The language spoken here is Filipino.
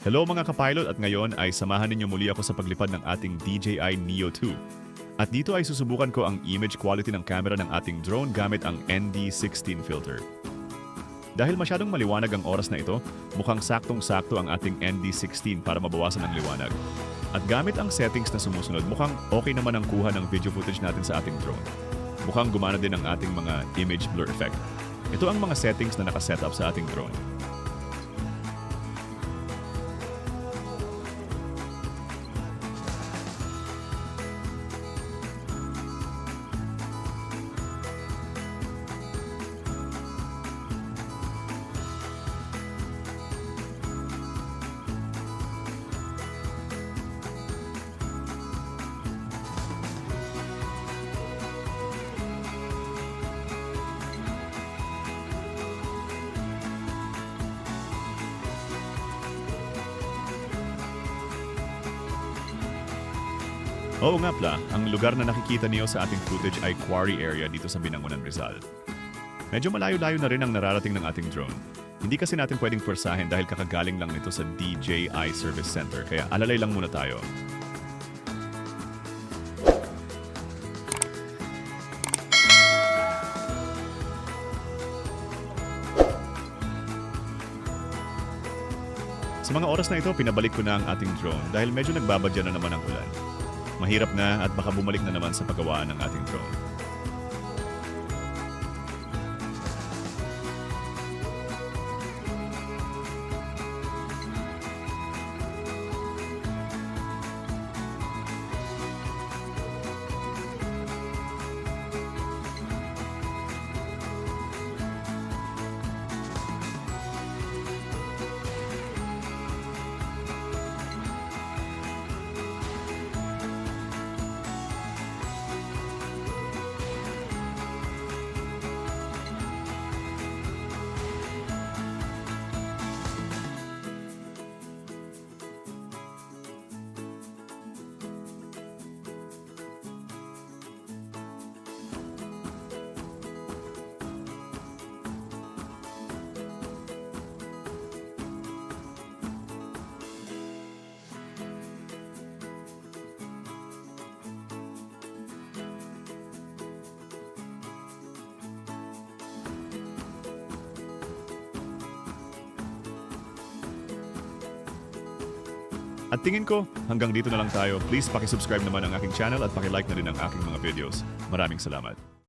Hello mga kapilot at ngayon ay samahan ninyo muli ako sa paglipad ng ating DJI Neo 2. At dito ay susubukan ko ang image quality ng camera ng ating drone gamit ang ND16 filter. Dahil masyadong maliwanag ang oras na ito, mukhang saktong-sakto ang ating ND16 para mabawasan ang liwanag. At gamit ang settings na sumusunod, mukhang okay naman ang kuha ng video footage natin sa ating drone. Mukhang gumana din ang ating mga image blur effect. Ito ang mga settings na nakasetup sa ating drone. Oo nga pala, ang lugar na nakikita niyo sa ating footage ay quarry area dito sa Binangonan, Rizal. Medyo malayo-layo na rin ang nararating ng ating drone. Hindi kasi natin pwedeng pwersahin dahil kakagaling lang nito sa DJI Service Center, kaya alalay lang muna tayo. Sa mga oras na ito, pinabalik ko na ang ating drone dahil medyo nagbabadya na naman ang ulan. Mahirap na at baka bumalik na naman sa paggawaan ng ating drone. At tingin ko, hanggang dito na lang tayo. Please paki-subscribe naman ang aking channel at paki-like na rin ang aking mga videos. Maraming salamat.